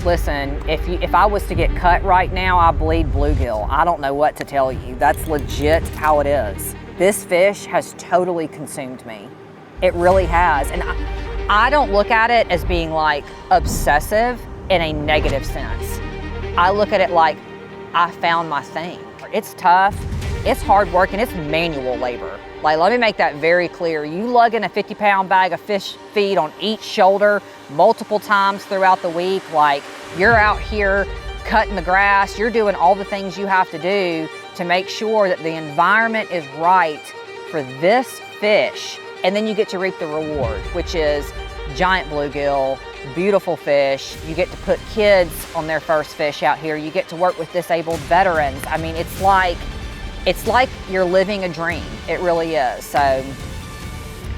Listen, if I was to get cut right now, I bleed bluegill. I don't know what to tell you. That's legit how it is. This fish has totally consumed me. It really has. And I don't look at it as being like obsessive in a negative sense. I look at it like I found my thing. It's tough, it's hard work, and it's manual labor. Like, let me make that very clear. You lug in a 50-pound bag of fish feed on each shoulder multiple times throughout the week. Like, you're out here cutting the grass, you're doing all the things you have to do to make sure that the environment is right for this fish. And then you get to reap the reward, which is giant bluegill, beautiful fish. You get to put kids on their first fish out here. You get to work with disabled veterans. I mean, it's like you're living a dream. It really is. So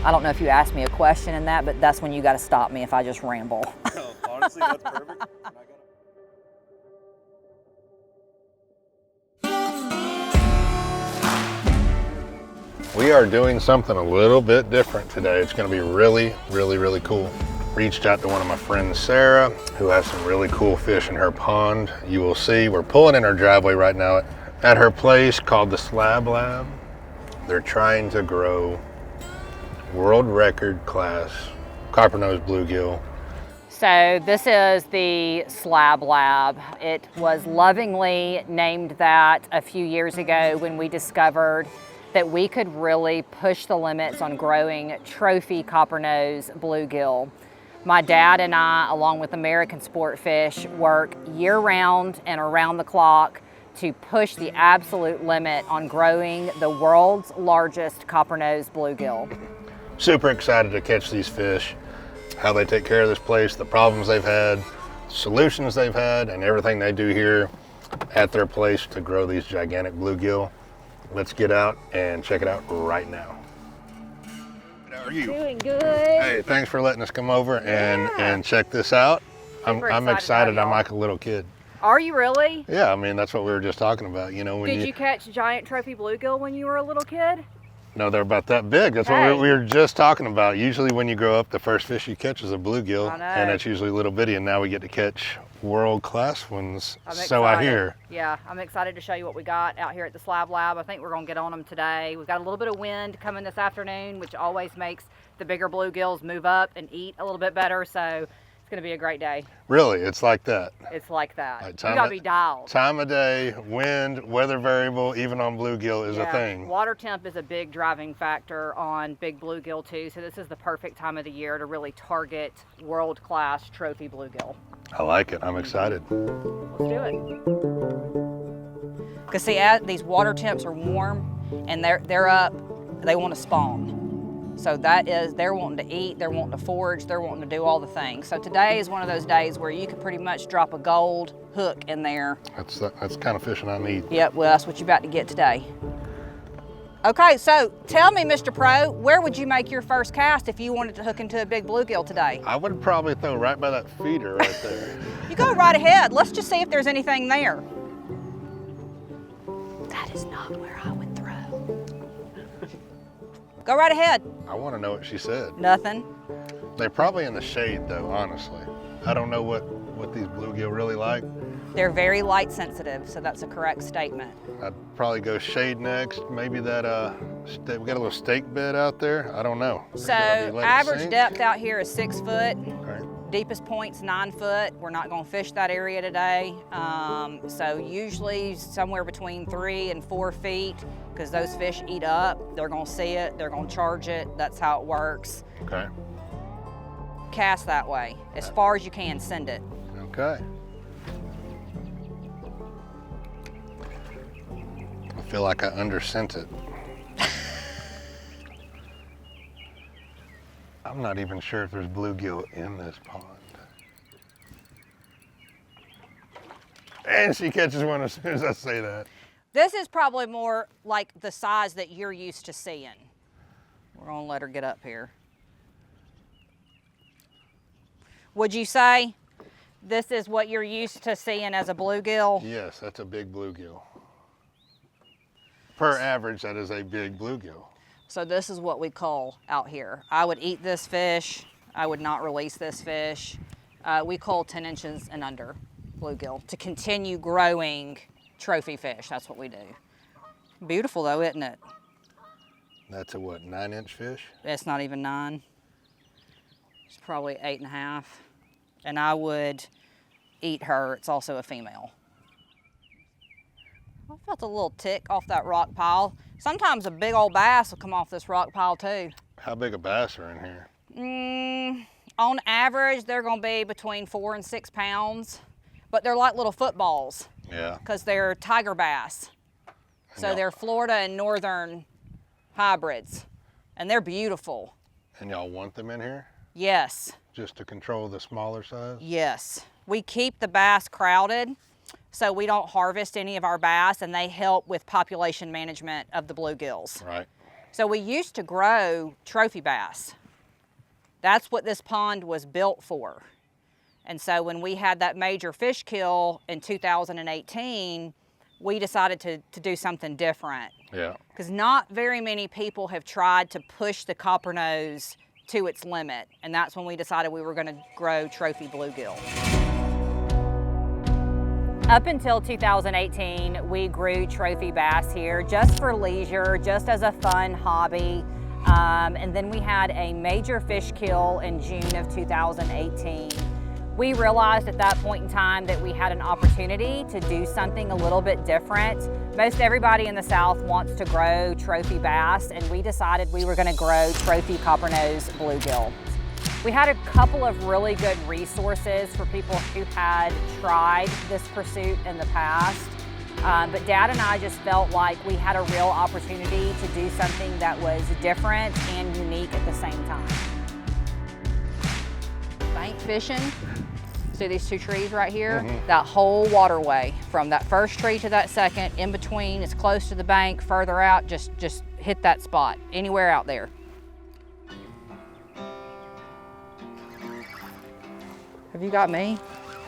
I don't know if you asked me a question in that, but that's when you got to stop me if I just ramble. No, honestly, that's perfect. We are doing something a little bit different today. It's going to be really, really, really cool. Reached out to one of my friends, Sarah, who has some really cool fish in her pond. You will see, we're pulling in her driveway right now at her place called the Slab Lab. They're trying to grow world record class coppernose bluegill. So this is the Slab Lab. It was lovingly named that a few years ago when we discovered that we could really push the limits on growing trophy coppernose bluegill. My dad and I, along with American Sport Fish, work year-round and around the clock to push the absolute limit on growing the world's largest coppernose bluegill. Super excited to catch these fish, how they take care of this place, the problems they've had, solutions they've had, and everything they do here at their place to grow these gigantic bluegill. Let's get out and check it out right now. How are you? Doing good. Hey, thanks for letting us come over and check this out. I'm excited. I'm like a little kid. Are you really? Yeah, I mean, that's what we were just talking about. You know, when Did you catch giant trophy bluegill when you were a little kid? No, they're about that big. That's what we were just talking about. Usually when you grow up, the first fish you catch is a bluegill, and it's usually little bitty, and now we get to catch world-class ones, so I hear. Yeah, I'm excited to show you what we got out here at the Slab Lab. I think we're gonna get on them today. We've got a little bit of wind coming this afternoon, which always makes the bigger bluegills move up and eat a little bit better, so it's gonna be a great day. Really, it's like that? It's like that. Like You gotta be dialed. Time of day, wind, weather variable, even on bluegill is a thing. Water temp is a big driving factor on big bluegill too, so this is the perfect time of the year to really target world-class trophy bluegill. I like it. I'm excited. Let's do it. Because see, these water temps are warm and they're up, they want to spawn. So that is, they're wanting to eat, they're wanting to forage, they're wanting to do all the things. So today is one of those days where you could pretty much drop a gold hook in there. That's the kind of fishing I need. Yep, well, that's what you're about to get today. Okay, so tell me, Mr. Pro, where would you make your first cast if you wanted to hook into a big bluegill today? I would probably throw right by that feeder right there. You go right ahead. Let's just see if there's anything there. That is not where I would throw. Go right ahead. I want to know what she said. Nothing. They're probably in the shade though, honestly. I don't know what these bluegill really like. They're very light sensitive, so that's a correct statement. I'd probably go shade next. Maybe that, we got a little stake bed out there. I don't know. So average depth out here is 6 foot. Okay. Deepest point's 9 foot. We're not gonna fish that area today. So usually somewhere between 3 and 4 feet, because those fish eat up. They're gonna see it, they're gonna charge it. That's how it works. Okay. Cast that way. As far as you can, send it. Okay. I feel like I undersent it. I'm not even sure if there's bluegill in this pond. And she catches one as soon as I say that. This is probably more like the size that you're used to seeing. We're gonna let her get up here. Would you say this is what you're used to seeing as a bluegill? Yes, that's a big bluegill. Per average, that is a big bluegill. So this is what we cull out here. I would eat this fish. I would not release this fish. We cull 10 inches and under bluegill to continue growing trophy fish. That's what we do. Beautiful though, isn't it? That's a what, 9-inch fish? It's not even 9. It's probably 8.5. And I would eat her. It's also a female. I felt a little tick off that rock pile. Sometimes a big old bass will come off this rock pile too. How big a bass are in here? On average, they're gonna be between 4 and 6 pounds, but they're like little footballs. Yeah. Because they're tiger bass. So they're Florida and northern hybrids, and they're beautiful. And y'all want them in here? Yes. Just to control the smaller size? Yes. We keep the bass crowded so we don't harvest any of our bass, and they help with population management of the bluegills. Right. So we used to grow trophy bass. That's what this pond was built for. And so when we had that major fish kill in 2018, we decided to do something different. Yeah. Because not very many people have tried to push the coppernose to its limit. And that's when we decided we were gonna grow trophy bluegill. Up until 2018, we grew trophy bass here just for leisure, just as a fun hobby. And then we had a major fish kill in June of 2018. We realized at that point in time that we had an opportunity to do something a little bit different. Most everybody in the South wants to grow trophy bass, and we decided we were gonna grow trophy coppernose bluegill. We had a couple of really good resources for people who had tried this pursuit in the past. But Dad and I just felt like we had a real opportunity to do something that was different and unique at the same time. Bank fishing. See these 2 trees right here? That whole waterway, from that first tree to that second, in between, it's close to the bank, further out, just hit that spot, anywhere out there. Have you got me?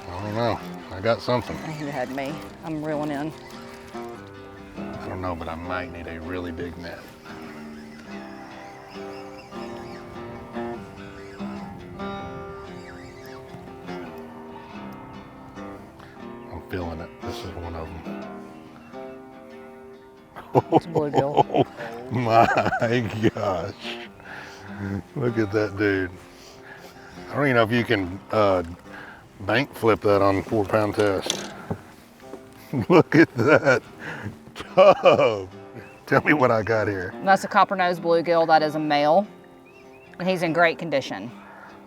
I don't know. I got something. You had me. I'm reeling in. I don't know, but I might need a really big net. I'm feeling it. This is one of them. It's bluegill. Oh my gosh. Look at that dude. I don't even know if you can bank flip that on 4-pound test. Look at that tub. Tell me what I got here. That's a coppernose bluegill. That is a male, and he's in great condition.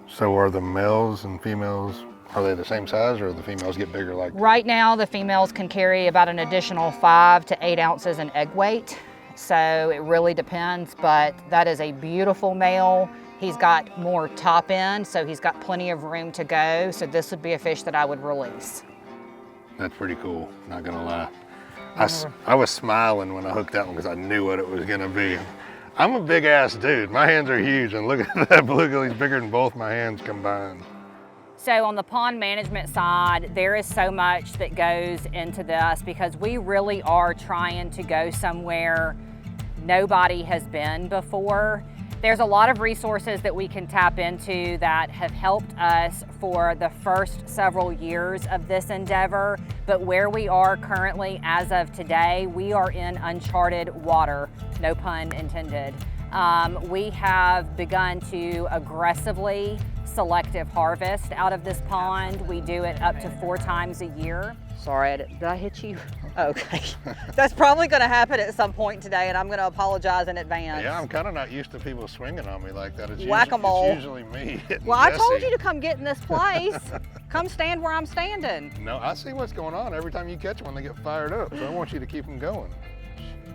So are the males and females, are they the same size, or do the females get bigger? Like right now, the females can carry about an additional 5 to 8 ounces in egg weight. So it really depends, but that is a beautiful male. He's got more top end, so he's got plenty of room to go. So this would be a fish that I would release. That's pretty cool, not gonna lie. I was smiling when I hooked that one because I knew what it was gonna be. I'm a big ass dude. My hands are huge, and look at that bluegill. He's bigger than both my hands combined. So on the pond management side, there is so much that goes into this because we really are trying to go somewhere nobody has been before. There's a lot of resources that we can tap into that have helped us for the first several years of this endeavor, but where we are currently as of today, we are in uncharted water, no pun intended. We have begun to aggressively selective harvest out of this pond. We do it up to 4 times a year. Sorry, did I hit you? Okay. That's probably gonna happen at some point today, and I'm gonna apologize in advance. Yeah, I'm kind of not used to people swinging on me like that. It's Whack-a-mole. It's usually me hitting Well, I Jesse. told you to come get in this place. Come stand where I'm standing. No, I see what's going on every time you catch one, they get fired up. So I want you to keep them going.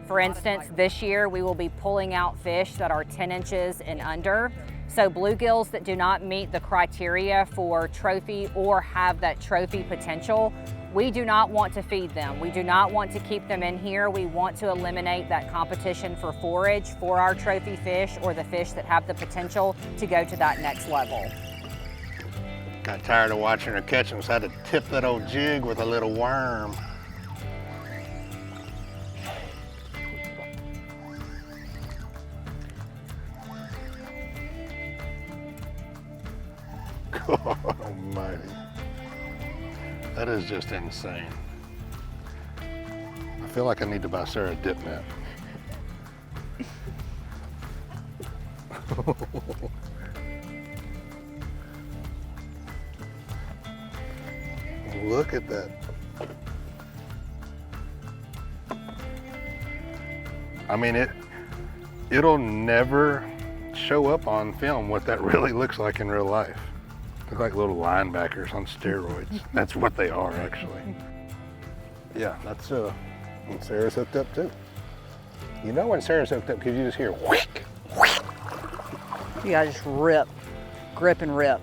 For instance, this year we will be pulling out fish that are 10 inches and under. So bluegills that do not meet the criteria for trophy or have that trophy potential, we do not want to feed them. We do not want to keep them in here. We want to eliminate that competition for forage for our trophy fish or the fish that have the potential to go to that next level. Got tired of watching her catch them, so I had to tip that old jig with a little worm. God almighty. That is just insane. I feel like I need to buy Sarah a dip net. Look at that. I mean, it'll never show up on film what that really looks like in real life. Look like little linebackers on steroids. That's what they are, actually. Yeah, that's when Sarah's hooked up too. You know when Sarah's hooked up because you just hear whick, whick. You gotta just rip, grip and rip.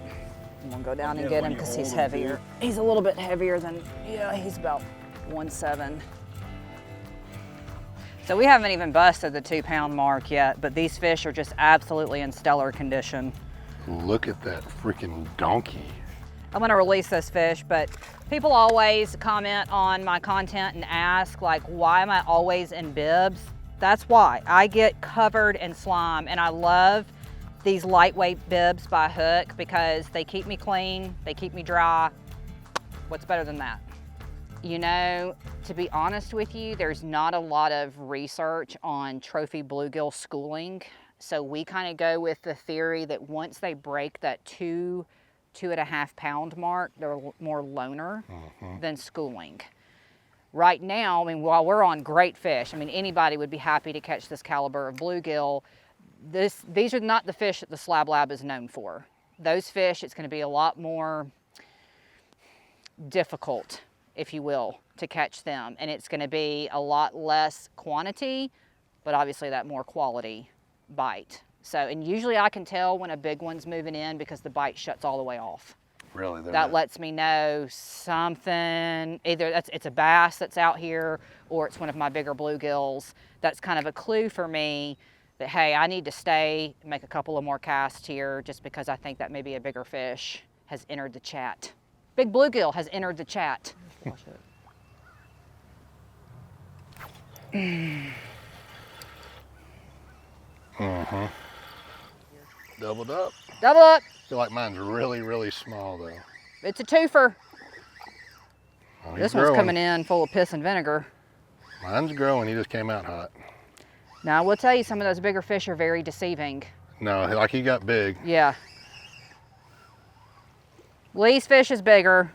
I'm gonna go down and get him because he's heavier. He's a little bit heavier than, yeah, he's about 1.7. So we haven't even busted the 2-pound mark yet, but these fish are just absolutely in stellar condition. Look at that freaking donkey. I'm gonna release this fish, but people always comment on my content and ask, like, why am I always in bibs? That's why. I get covered in slime, and I love these lightweight bibs by Hook because they keep me clean, they keep me dry. What's better than that? You know, to be honest with you, there's not a lot of research on trophy bluegill schooling. So we kind of go with the theory that once they break that 2.5 pound mark, they're more loner than schooling. Right now, I mean, while we're on great fish, I mean, anybody would be happy to catch this caliber of bluegill. These are not the fish that the Slab Lab is known for. Those fish, it's going to be a lot more difficult, if you will, to catch them. And it's going to be a lot less quantity, but obviously that more quality bite. So, and usually I can tell when a big one's moving in because the bite shuts all the way off. Really? That lets me know something, either it's a bass that's out here or it's one of my bigger bluegills. That's kind of a clue for me that, hey, I need to stay, make a couple of more casts here just because I think that maybe a bigger fish has entered the chat. Big bluegill has entered the chat. Watch it. Doubled up. Double up. I feel like mine's really, really small though. It's a twofer. Oh, This one's coming in full of piss and vinegar. Mine's growing, he just came out hot. Now I will tell you, some of those bigger fish are very deceiving. No, like he got big. Yeah. Lee's fish is bigger.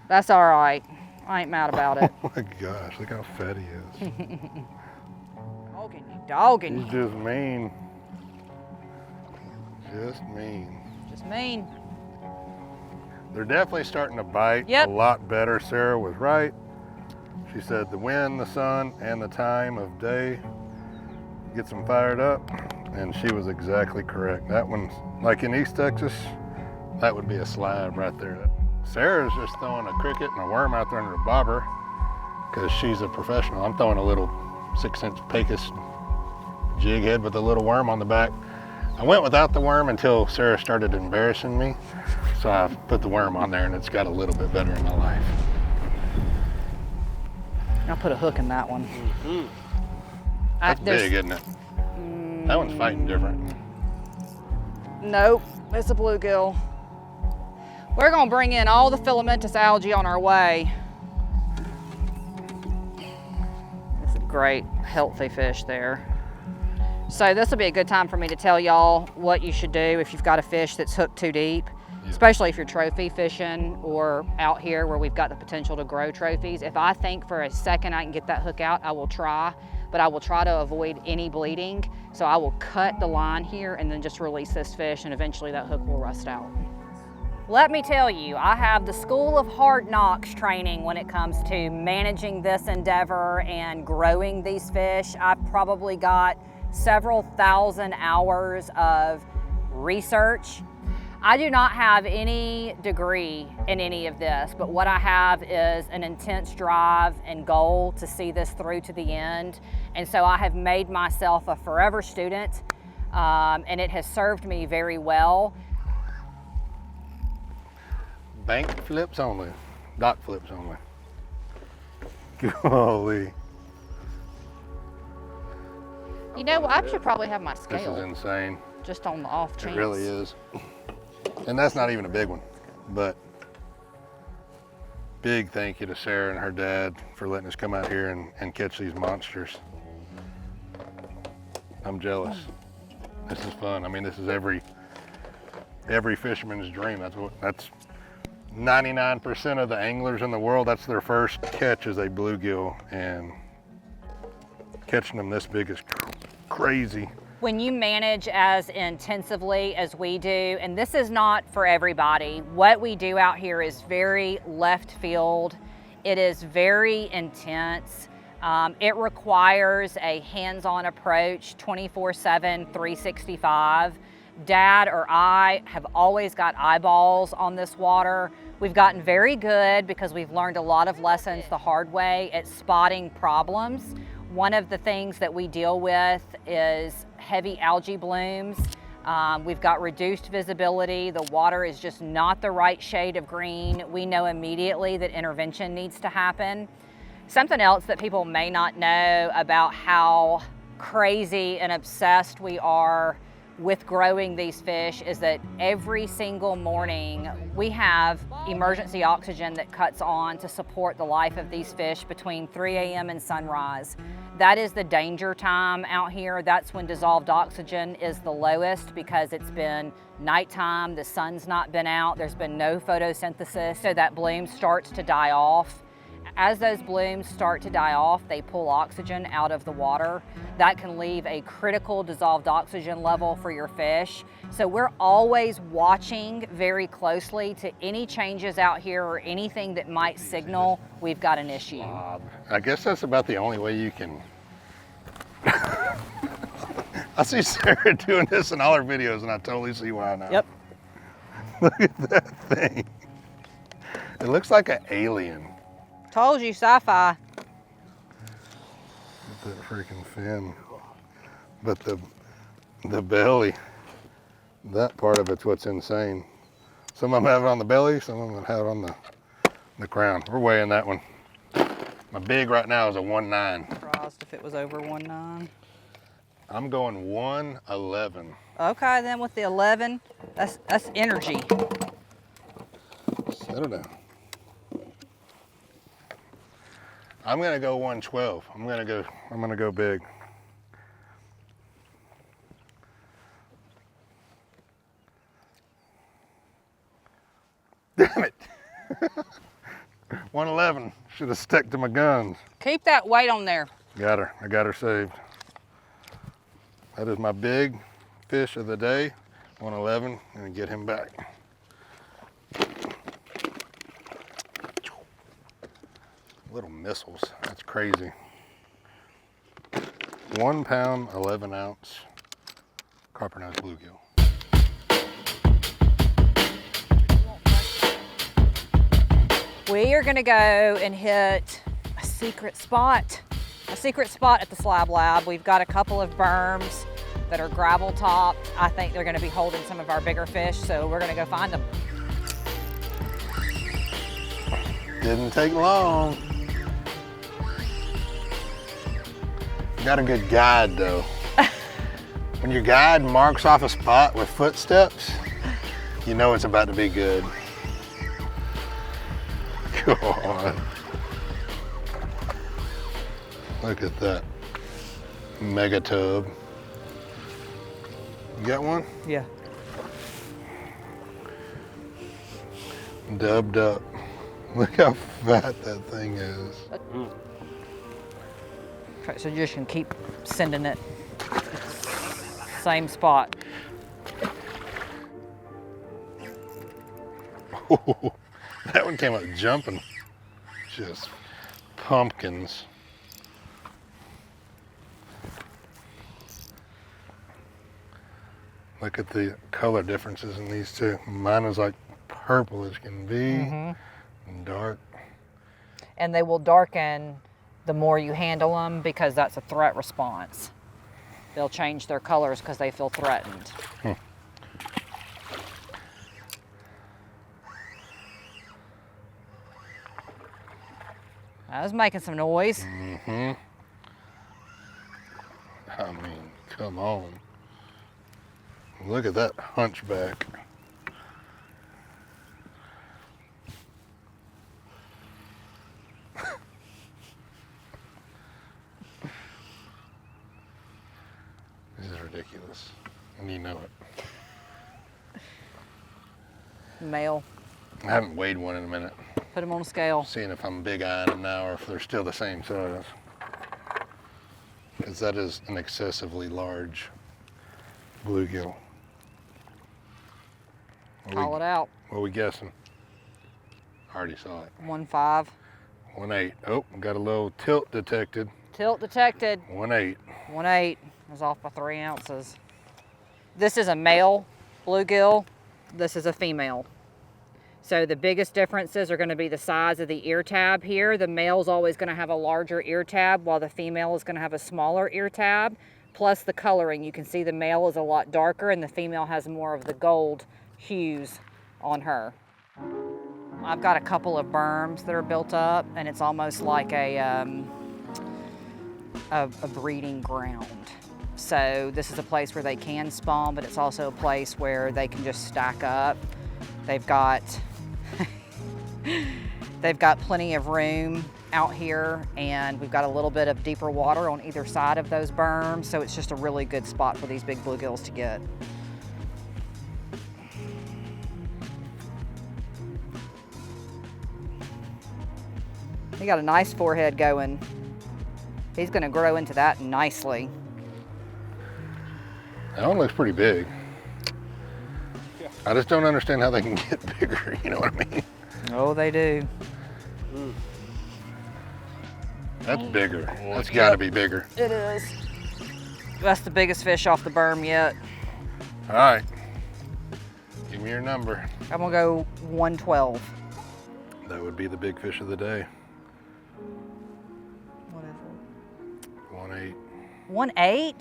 That's all right. I ain't mad about it. Oh my gosh, look how fat he is. Dogging He's just mean. Just mean. Just mean. They're definitely starting to bite Yep. a lot better. Sarah was right. She said the wind, the sun, and the time of day gets them fired up, and she was exactly correct. That one's, like in East Texas, that would be a slab right there. Sarah's just throwing a cricket and a worm out there under a bobber because she's a professional. I'm throwing a little 6-inch Pecos jig head with a little worm on the back. I went without the worm until Sarah started embarrassing me. So I put the worm on there and it's got a little bit better in my life. I'll put a hook in that one. That's big, isn't it? That one's fighting different. Nope, it's a bluegill. We're gonna bring in all the filamentous algae on our way. It's a great, healthy fish there. So this will be a good time for me to tell y'all what you should do if you've got a fish that's hooked too deep, especially if you're trophy fishing or out here where we've got the potential to grow trophies. If I think for a second I can get that hook out, I will try, but I will try to avoid any bleeding. So I will cut the line here and then just release this fish, and eventually that hook will rust out. Let me tell you, I have the School of Hard Knocks training when it comes to managing this endeavor and growing these fish. I've probably got several thousand hours of research. I do not have any degree in any of this, but what I have is an intense drive and goal to see this through to the end. And so I have made myself a forever student, and it has served me very well. Bank flips only, dock flips only. Golly. You know, I should probably have my This scale is insane. just on the off chance. It really is. And that's not even a big one, but Big thank you to Sarah and her dad for letting us come out here and catch these monsters. I'm jealous. This is fun. I mean, this is every fisherman's dream. That's 99% of the anglers in the world. That's their first catch is a bluegill, and catching them this big is crazy. When you manage as intensively as we do, and this is not for everybody, what we do out here is very left field. It is very intense. It requires a hands-on approach 24/7, 365. Dad or I have always got eyeballs on this water. We've gotten very good because we've learned a lot of lessons the hard way at spotting problems. One of the things that we deal with is heavy algae blooms. We've got reduced visibility. The water is just not the right shade of green. We know immediately that intervention needs to happen. Something else that people may not know about how crazy and obsessed we are with growing these fish is that every single morning we have emergency oxygen that cuts on to support the life of these fish between 3 a.m. and sunrise. That is the danger time out here. That's when dissolved oxygen is the lowest because it's been nighttime, the sun's not been out, there's been no photosynthesis, so that bloom starts to die off. As those blooms start to die off, they pull oxygen out of the water. That can leave a critical dissolved oxygen level for your fish. So we're always watching very closely to any changes out here or anything that might signal we've got an issue. I guess that's about the only way you can. I see Sarah doing this in all her videos and I totally see why now. Yep. Look at that thing. It looks like an alien. Told you, sci-fi. That freaking fin. But the belly, that part of it's what's insane. Some of them have it on the belly, some of them have it on the crown. We're weighing that one. My big right now is a 1.9. Surprised if it was over 1.9. I'm going 1.11. Okay, then with the 11, that's energy. Settle down. I'm gonna go 112. I'm gonna go big. Damn it. 111. Should have stuck to my guns. Keep that weight on there. Got her. I got her saved. That is my big fish of the day. 111. Gonna get him back. Little missiles. That's crazy. 1 pound, 11 ounce coppernose bluegill. We are gonna go and hit a secret spot at the Slab Lab. We've got a couple of berms that are gravel topped. I think they're gonna be holding some of our bigger fish, so we're gonna go find them. Didn't take long. Got a good guide though. When your guide marks off a spot with footsteps, you know it's about to be good. God. Look at that mega tub. You got one? Yeah. Dubbed up. Look how fat that thing is. Okay, so you just can keep sending it. Same spot. Oh, that one came up jumping. Just pumpkins. Look at the color differences in these two. Mine is like purple as can be, and dark. And they will darken the more you handle them because that's a threat response. They'll change their colors because they feel threatened. I was making some noise. I mean, come on. Look at that hunchback. is, and you know it. Male. I haven't weighed one in a minute. Put him on a scale. Seeing if I'm big eyeing them now or if they're still the same size. Because that is an excessively large bluegill. Call it out. What are we guessing? I already saw it. 1.5. 1.8. Oh, got a little tilt detected. Tilt detected. 1.8. 1.8. I was off by 3 ounces. This is a male bluegill. This is a female. So the biggest differences are going to be the size of the ear tab here. The male's always going to have a larger ear tab while the female is going to have a smaller ear tab. Plus the coloring. You can see the male is a lot darker and the female has more of the gold hues on her. I've got a couple of berms that are built up and it's almost like a breeding ground. So this is a place where they can spawn, but it's also a place where they can just stack up. They've got plenty of room out here and we've got a little bit of deeper water on either side of those berms. So it's just a really good spot for these big bluegills to get. He got a nice forehead going. He's gonna grow into that nicely. That one looks pretty big. I just don't understand how they can get bigger, you know what I mean? Oh, they do. That's bigger. That's gotta be bigger. It is. That's the biggest fish off the berm yet. All right, give me your number. I'm gonna go 112. That would be the big fish of the day. What is it? 1.8. 1.8?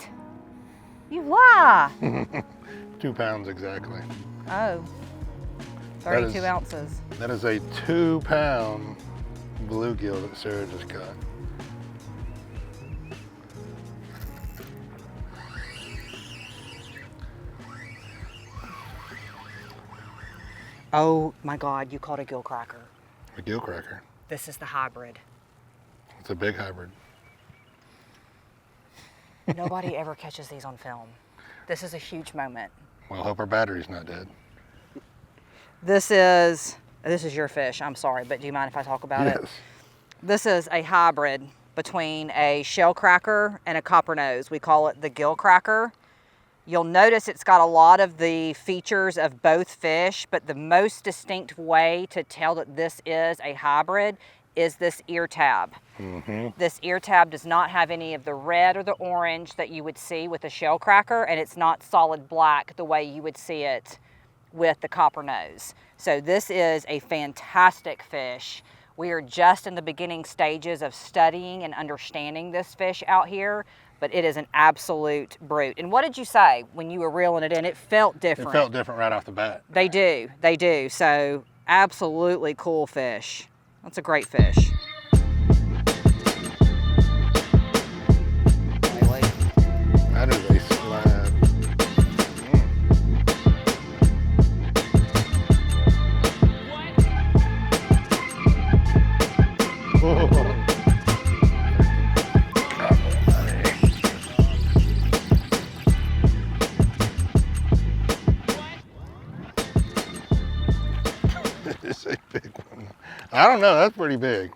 You lie. 2 pounds exactly. Oh, 32 ounces. That is a 2 pound bluegill that Sarah just caught. Oh my God, you caught a gill cracker. A gill cracker. This is the hybrid. It's a big hybrid. Nobody ever catches these on film. This is a huge moment. Well, hope our battery's not dead. This is your fish, I'm sorry, but do you mind if I talk about it? Yes. This is a hybrid between a shell cracker and a coppernose. We call it the gill cracker. You'll notice it's got a lot of the features of both fish, but the most distinct way to tell that this is a hybrid is this ear tab. This ear tab does not have any of the red or the orange that you would see with a shell cracker, and it's not solid black the way you would see it with the coppernose. So this is a fantastic fish. We are just in the beginning stages of studying and understanding this fish out here, but it is an absolute brute. And what did you say when you were reeling it in? It felt different. It felt different right off the bat. They do. So absolutely cool fish. That's a great fish. That is a slab. It's a big one. I don't know, that's pretty big.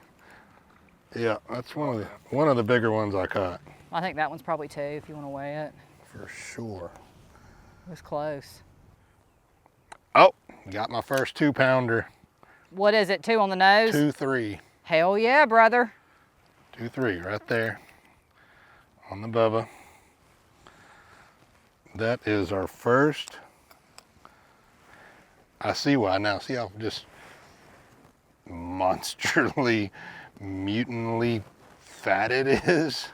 Yeah, that's one of the bigger ones I caught. I think that one's probably 2 if you want to weigh it. For sure. It was close. Oh, got my first 2 pounder. What is it, 2 on the nose? 2.3. Hell yeah, brother. 2.3 right there on the Bubba. That is our first. I see why now. See how just monsterly, mutantly fat it is?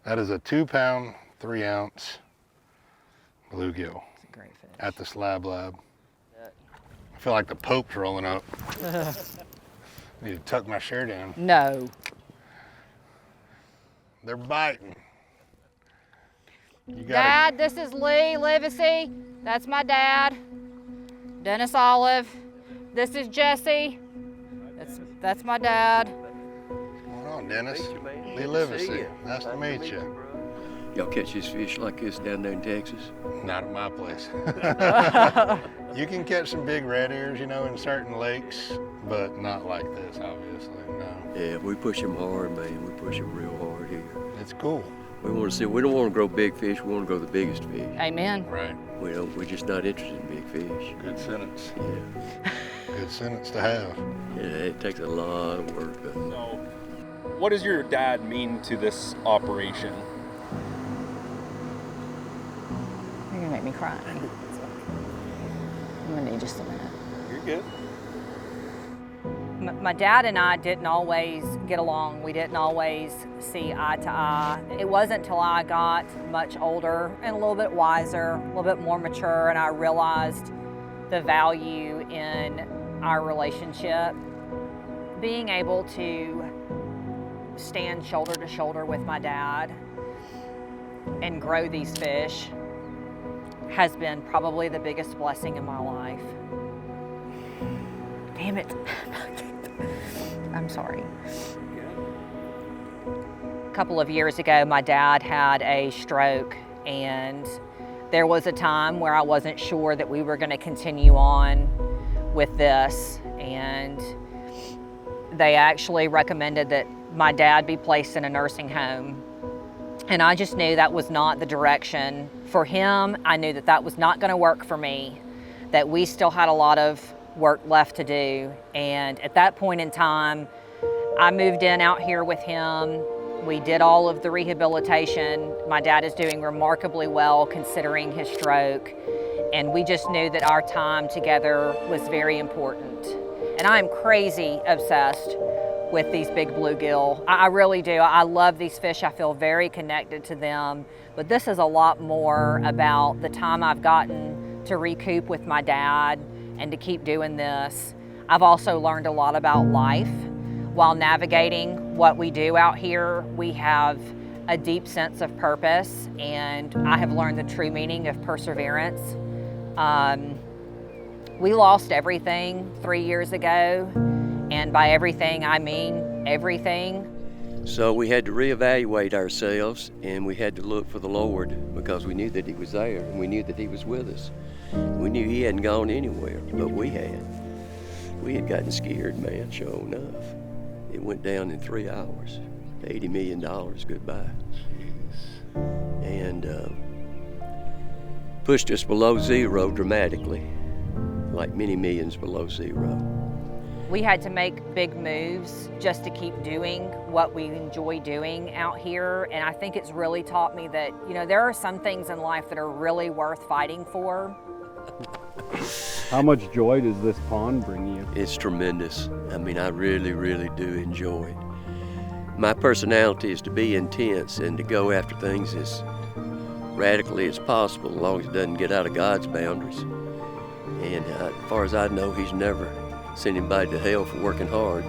That is a 2 pound, 3 ounce bluegill. It's a great fish. At the Slab Lab. I feel like the Pope's rolling up. Need to tuck my shirt in. No. They're biting. Dad, this is Lee Livesey. That's my dad. Dennis Olive. This is Jesse. That's my dad. What's going on, Dennis? Lee Livesey. Nice to meet you. Y'all catch this fish like this down there in Texas? Not at my place. You can catch some big red ears, you know, in certain lakes, but not like this, obviously, no. Yeah, we push them hard, man. We push them real hard here. It's cool. We want to see. We don't want to grow big fish. We want to grow the biggest fish. Amen. Right. We don't. We're just not interested in big fish. Good sentence. Yeah. Good sentence to have. Yeah, it takes a lot of work. So, what does your dad mean to this operation? You're gonna make me cry. I'm gonna need just a minute. You're good. My dad and I didn't always get along. We didn't always see eye to eye. It wasn't until I got much older and a little bit wiser, a little bit more mature, and I realized the value in our relationship. Being able to stand shoulder to shoulder with my dad and grow these fish has been probably the biggest blessing in my life. Damn it. I'm sorry. A couple of years ago, my dad had a stroke, and there was a time where I wasn't sure that we were going to continue on with this, and they actually recommended that my dad be placed in a nursing home. And I just knew that was not the direction for him. I knew that that was not going to work for me, that we still had a lot of work left to do. And at that point in time, I moved in out here with him. We did all of the rehabilitation. My dad is doing remarkably well considering his stroke. And we just knew that our time together was very important. And I am crazy obsessed with these big bluegill. I really do. I love these fish. I feel very connected to them. But this is a lot more about the time I've gotten to recoup with my dad and to keep doing this. I've also learned a lot about life. While navigating what we do out here, we have a deep sense of purpose, and I have learned the true meaning of perseverance. We lost everything 3 years ago, and by everything I mean everything. So we had to reevaluate ourselves, and we had to look for the Lord, because we knew that He was there, and we knew that He was with us. We knew He hadn't gone anywhere, but we had. We had gotten scared, man, sure enough. It went down in 3 hours. $80 million goodbye. And pushed us below zero dramatically, like many millions below zero. We had to make big moves just to keep doing what we enjoy doing out here. And I think it's really taught me that, you know, there are some things in life that are really worth fighting for. How much joy does this pond bring you? It's tremendous. I mean, I really, really do enjoy it. My personality is to be intense and to go after things as radically as possible, as long as it doesn't get out of God's boundaries. And as far as I know, He's never sent anybody to hell for working hard.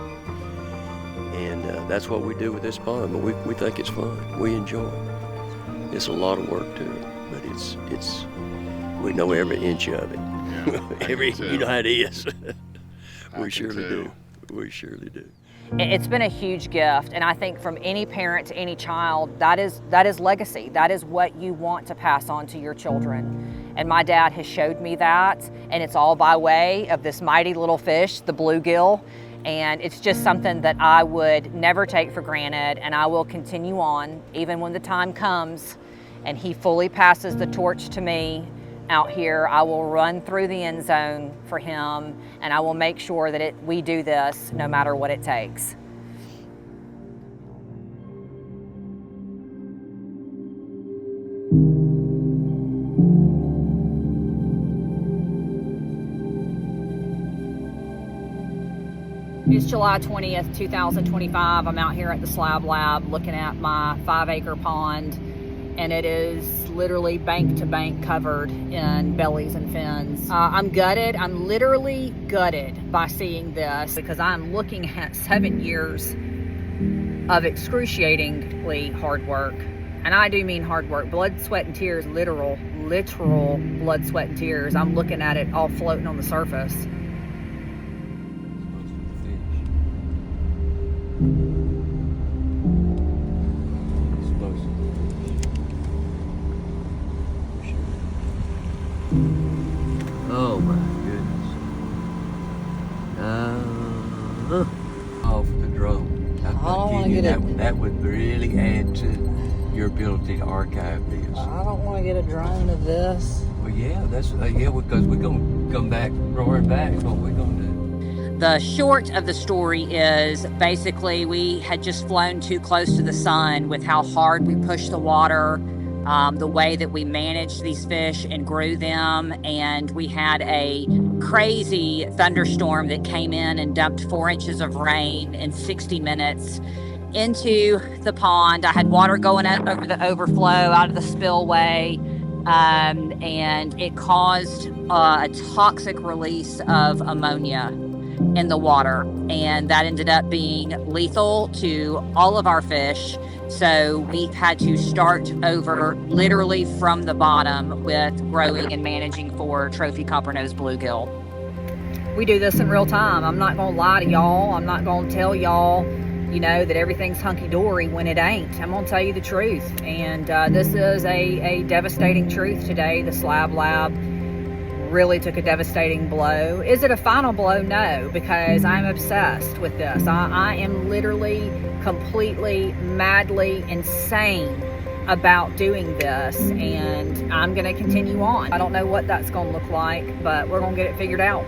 And that's what we do with this pond. But we think it's fun. We enjoy it. It's a lot of work to it, but it's we know every inch of it. Yeah, You know how it is. I We can surely tell. do. We surely do. It's been a huge gift, and I think from any parent to any child, that is legacy. That is what you want to pass on to your children. And my dad has showed me that, and it's all by way of this mighty little fish, the bluegill. And it's just something that I would never take for granted, and I will continue on even when the time comes and he fully passes the torch to me out here. I will run through the end zone for him, and I will make sure that we do this no matter what it takes. It's July 20th, 2025. I'm out here at the Slab Lab looking at my 5-acre pond, and it is literally bank to bank covered in bellies and fins. I'm gutted. I'm literally gutted by seeing this, because I'm looking at 7 years of excruciatingly hard work. And I do mean hard work, blood, sweat, and tears, literal blood, sweat, and tears. I'm looking at it all floating on the surface. Off the drone. I don't want to get it. That would really add to your ability to archive this. I don't want to get a drone of this. Well, yeah, that's because we're gonna come back roaring back. What we're gonna do? The short of the story is basically we had just flown too close to the sun with how hard we pushed the water, the way that we managed these fish and grew them, and we had a crazy thunderstorm that came in and dumped 4 inches of rain in 60 minutes into the pond. I had water going up over the overflow out of the spillway, and it caused a toxic release of ammonia in the water, and that ended up being lethal to all of our fish. So we've had to start over literally from the bottom with growing and managing for trophy coppernose bluegill. We do this in real time. I'm not gonna lie to y'all. I'm not gonna tell y'all, you know, that everything's hunky-dory when it ain't. I'm gonna tell you the truth. And this is a devastating truth today. The Slab Lab really took a devastating blow. Is it a final blow? No, because I'm obsessed with this. I am literally, completely, madly insane about doing this, and I'm gonna continue on. I don't know what that's gonna look like, but we're gonna get it figured out.